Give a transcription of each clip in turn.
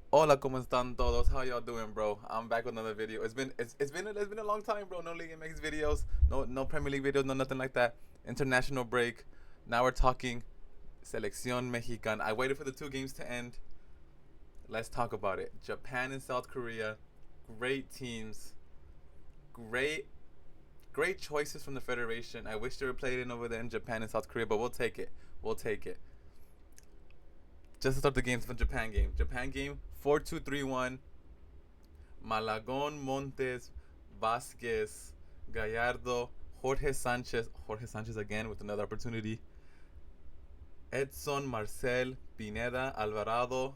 Hola, ¿cómo están todos? How y'all doing, bro? I'm back with another video. It's been a long time, bro. No League MX videos, no Premier League videos, no nothing like that. International break. Now we're talking Selección Mexicana. I waited for the two games to end. Let's talk about it. Japan and South Korea, great teams, great great choices from the federation. I wish they were played in over there in Japan and South Korea, but we'll take it. We'll take it. Just to start the games from Japan game. Japan game 4-2-3-1. Malagón, Montes, Vasquez, Gallardo, Jorge Sanchez again with another opportunity, Edson, Marcel, Pineda, Alvarado,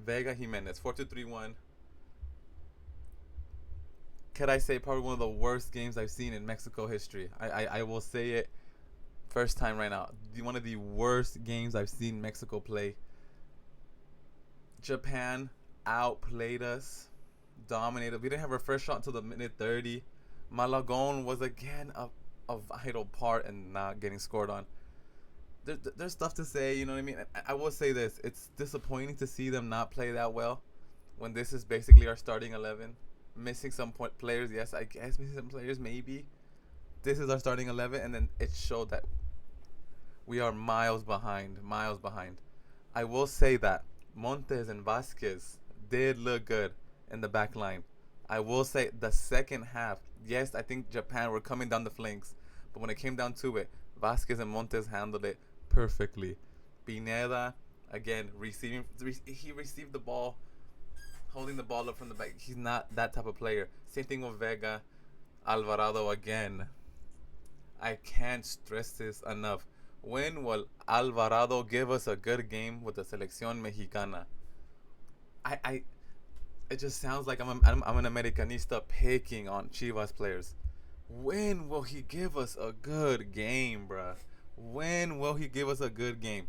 Vega, Jimenez. 4-2-3-1. Could I say probably one of the worst games I've seen in Mexico history? I will say it first time right now. One of the worst games I've seen Mexico play. Japan outplayed us, dominated. We didn't have our first shot until the minute 30. Malagon was again a vital part in not getting scored on. There's stuff to say, you know what I mean? I will say this: it's disappointing to see them not play that well when this is basically our starting 11. Missing some players, yes, I guess missing some players, maybe. This is our starting 11, and then it showed that we are miles behind, miles behind. I will say that Montes and Vasquez did look good in the back line. I will say the second half, yes, I think Japan were coming down the flanks, but when it came down to it, Vasquez and Montes handled it perfectly. Pineda, again, he received the ball, holding the ball up from the back. He's not that type of player. Same thing with Vega, Alvarado again. I can't stress this enough. When will Alvarado give us a good game with the Selección Mexicana? I it just sounds like I'm an Americanista picking on Chivas players. When will he give us a good game, bruh? When will he give us a good game?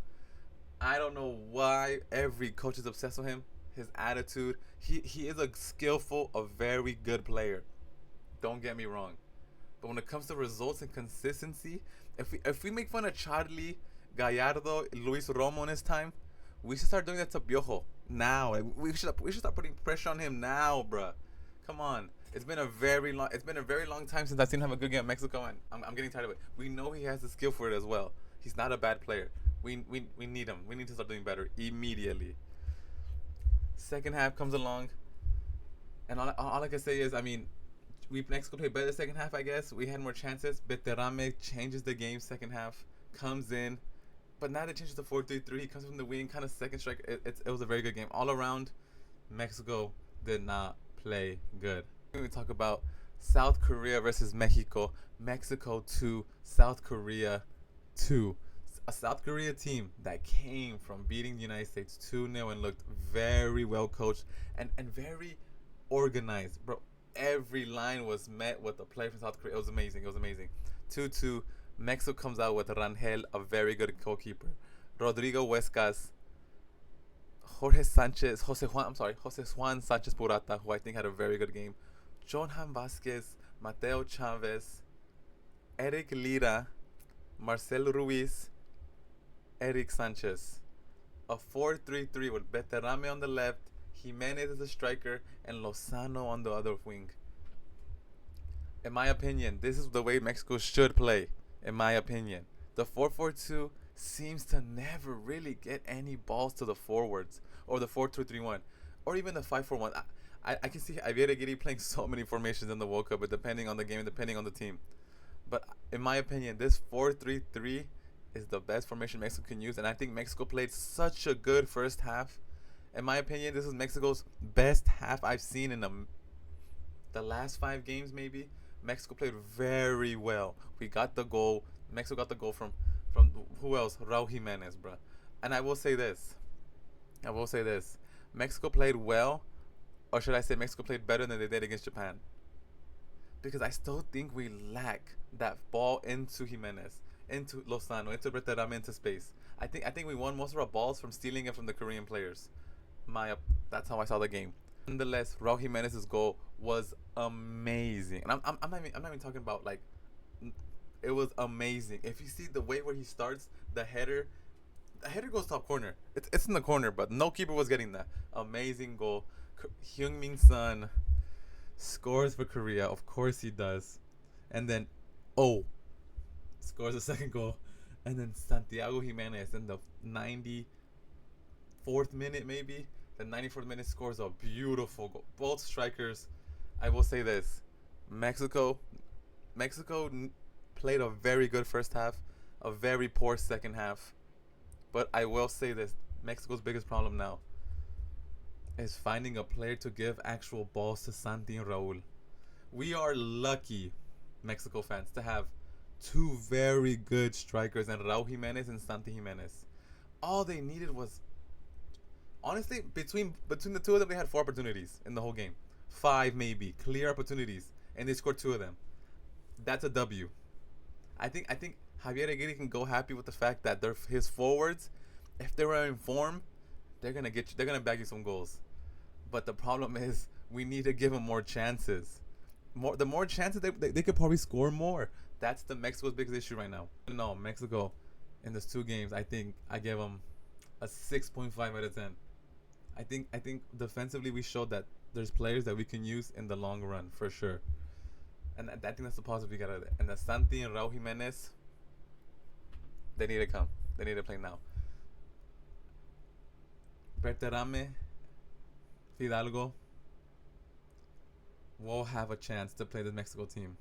I don't know why every coach is obsessed with him. His attitude. He is a skillful, a very good player. Don't get me wrong. But when it comes to results and consistency, if we make fun of Charlie, Gallardo, Luis Romo in his time, we should start doing that to Piojo now. Like, we should start putting pressure on him now, bruh. Come on. It's been a very long time since I've seen him have a good game in Mexico, and I'm getting tired of it. We know he has the skill for it as well. He's not a bad player. We need him. We need to start doing better immediately. Second half comes along, and all I can say is, I mean, we Mexico played better the second half. I guess we had more chances. Beterame changes the game second half, comes in, but now they changes to 4-3-3. He comes from the wing, kind of second strike. It was a very good game all around. Mexico did not play good. We talk about South Korea versus Mexico. Mexico 2, South Korea 2. A South Korea team that came from beating the United States 2-0 and looked very well coached and very organized, bro. Every line was met with a play from South Korea. It was amazing. It was amazing. 2-2. Mexico comes out with Rangel, a very good goalkeeper. Rodrigo Huescas, Jose Juan Sanchez Purata, who I think had a very good game. Johan Vasquez, Mateo Chavez, Eric Lira, Marcel Ruiz, Eric Sanchez. A 4-3-3 with Beterame on the left, Jimenez as a striker, and Lozano on the other wing. In my opinion, this is the way Mexico should play. In my opinion, the 4-4-2 seems to never really get any balls to the forwards, or the 4-2-3-1, or even the 5-4-1. I can see Javier Aguirre playing so many formations in the World Cup, but depending on the game, depending on the team. But in my opinion, this 4-3-3 is the best formation Mexico can use, and I think Mexico played such a good first half. In my opinion, this is Mexico's best half I've seen in the last 5 games, maybe. Mexico played very well. We got the goal. Mexico got the goal from who else? Raul Jimenez, bruh. And I will say this. I will say this. Mexico played well, or should I say Mexico played better than they did against Japan? Because I still think we lack that ball into Jimenez, into Lozano, into Berterame, into space. I think we won most of our balls from stealing it from the Korean players. My That's how I saw the game. Nonetheless, Raul Jimenez's goal was amazing, and I'm not even talking about like, it was amazing. If you see the way where he starts the header, The header goes top corner. It's in the corner, but no keeper was getting that. Amazing goal. Heung-min Son scores for Korea. Of course he does. And then, oh, scores a second goal. And then Santiago Jimenez in the 94th minute, maybe. The 94th minute scores a beautiful goal. Both strikers, I will say this. Mexico played a very good first half, a very poor second half. But I will say this. Mexico's biggest problem now is finding a player to give actual balls to Santi and Raul. We are lucky, Mexico fans, to have two very good strikers in Raul Jimenez and Santi Jimenez. All they needed was, honestly, between the two of them, they had 4 opportunities in the whole game. 5 maybe, clear opportunities, and they scored 2 of them. That's a W. I think Javier Aguirre can go happy with the fact that his forwards, if they were in form, they're gonna bag you some goals. But the problem is we need to give them more chances. The more chances they could probably score more. That's the Mexico's biggest issue right now. No, Mexico in those 2 games, I think I give them a 6.5 out of 10. I think defensively we showed that there's players that we can use in the long run for sure. And I think that's the positive we got out of it. And the Santi and Raul Jimenez, they need to come. They need to play now. Berterame, Fidalgo will have a chance to play the Mexico team.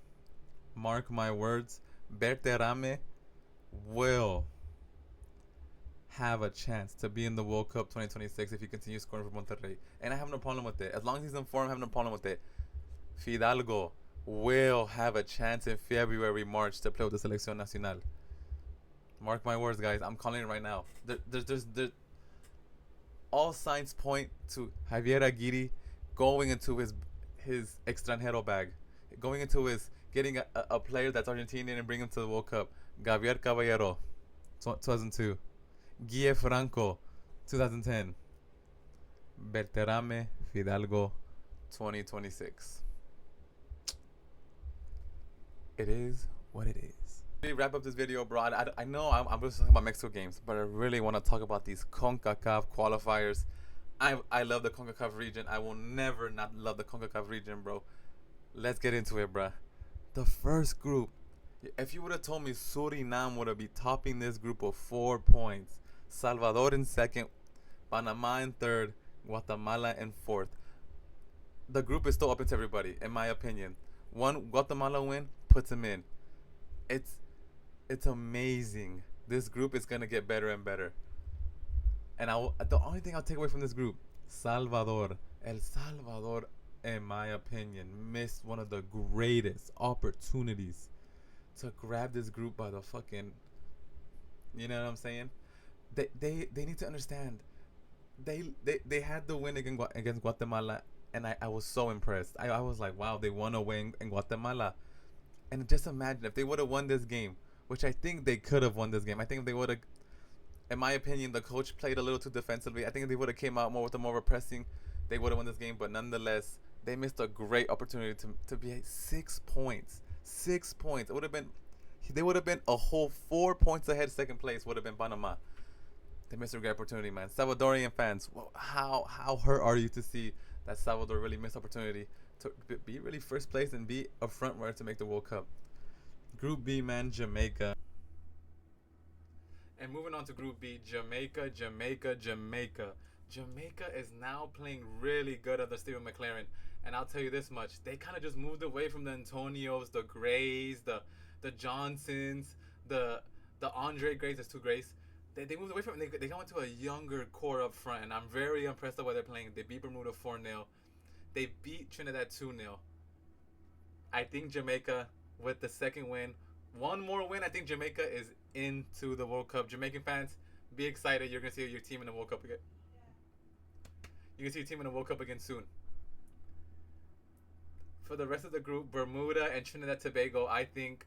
Mark my words, Berterame will have a chance to be in the World Cup 2026 if he continues scoring for Monterrey. And I have no problem with it. As long as he's in form, I have no problem with it. Fidalgo will have a chance in February, March to play with the Selección Nacional. Mark my words, guys. I'm calling it right now. There's all signs point to Javier Aguirre going into his extranjero bag, going into his getting a player that's Argentinian and bring him to the World Cup. Gabriel Caballero, 2002. Guille Franco, 2010. Berterame Fidalgo, 2026. It is what it is. We wrap up this video, bro. I know I'm just talking about Mexico games, but I really want to talk about these CONCACAF qualifiers. I love the CONCACAF region. I will never not love the CONCACAF region, bro. Let's get into it, bro. The first group. If you would have told me Suriname would have been topping this group of 4 points, Salvador in second, Panama in third, Guatemala in fourth. The group is still open to everybody, in my opinion. One Guatemala win puts them in. It's amazing. This group is gonna get better and better. And the only thing I'll take away from this group, El Salvador, in my opinion, missed one of the greatest opportunities to grab this group by the fucking, you know what I'm saying? They need to understand. They had the win against Guatemala, and I was so impressed. I was like, wow, they won a win in Guatemala. And just imagine if they would have won this game, which I think they could have won this game. I think if they would have, in my opinion, the coach played a little too defensively. I think if they would have came out more with a pressing, they would have won this game. But nonetheless, they missed a great opportunity to be at 6 points. 6 points. It would have been, they would have been a whole 4 points ahead. Second place would have been Panama. They missed a great opportunity, man. Salvadorian fans, how hurt are you to see that Salvador really missed opportunity to be really first place and be a front runner to make the World Cup? Group B, man, Jamaica. And moving on to Group B, Jamaica. Jamaica is now playing really good under Stephen McLaren. And I'll tell you this much, they kind of just moved away from the Antonios, the Grays, the Johnsons, the Andre Grays. There's 2 Grays. They moved away from it. They got into a younger core up front, and I'm very impressed with what they're playing. They beat Bermuda 4-0. They beat Trinidad 2-0. I think Jamaica, with the second win, one more win, I think Jamaica is into the World Cup. Jamaican fans, be excited. You're going to see your team in the World Cup again. You're going to see your team in the World Cup again soon. For the rest of the group, Bermuda and Trinidad Tobago, I think,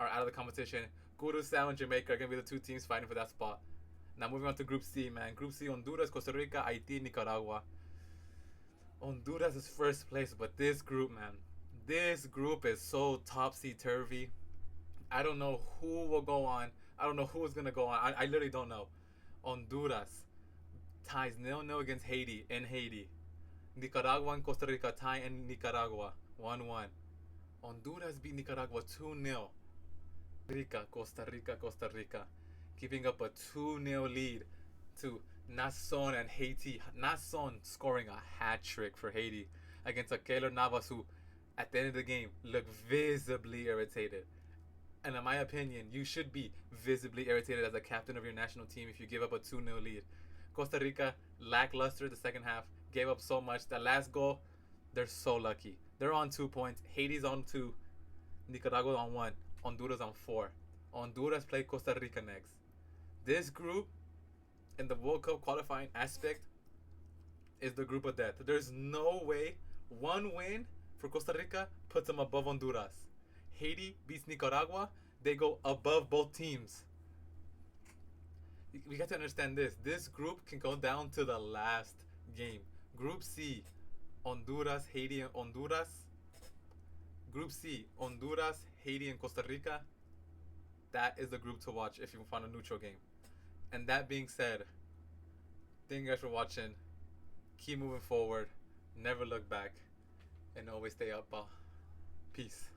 are out of the competition. Curaçao and Jamaica are going to be the 2 teams fighting for that spot. Now moving on to Group C, man. Group C, Honduras, Costa Rica, Haiti, Nicaragua. Honduras is first place, but this group, man, this group is so topsy-turvy. I don't know who will go on. I don't know who's going to go on. I literally don't know. Honduras ties 0-0 against Haiti in Haiti. Nicaragua and Costa Rica tie in Nicaragua 1-1. Honduras beat Nicaragua 2-0. Costa Rica, Costa Rica, giving up a 2-0 lead to Nason and Haiti. Nason scoring a hat trick for Haiti against a Keylor Navas who, at the end of the game, looked visibly irritated. And in my opinion, you should be visibly irritated as a captain of your national team if you give up a 2-0 lead. Costa Rica, lackluster the second half, gave up so much. That last goal, they're so lucky. They're on 2 points. Haiti's on 2. Nicaragua on 1. Honduras on 4. Honduras play Costa Rica next. This group, in the World Cup qualifying aspect, is the group of death. There's no way one win for Costa Rica puts them above Honduras. Haiti beats Nicaragua, they go above both teams. We got to understand this. This group can go down to the last game. Group C, Honduras, Haiti, and Honduras. Group C, Honduras, Haiti, and Costa Rica. That is the group to watch if you find a neutral game. And that being said, thank you guys for watching. Keep moving forward. Never look back. And always stay up. Peace.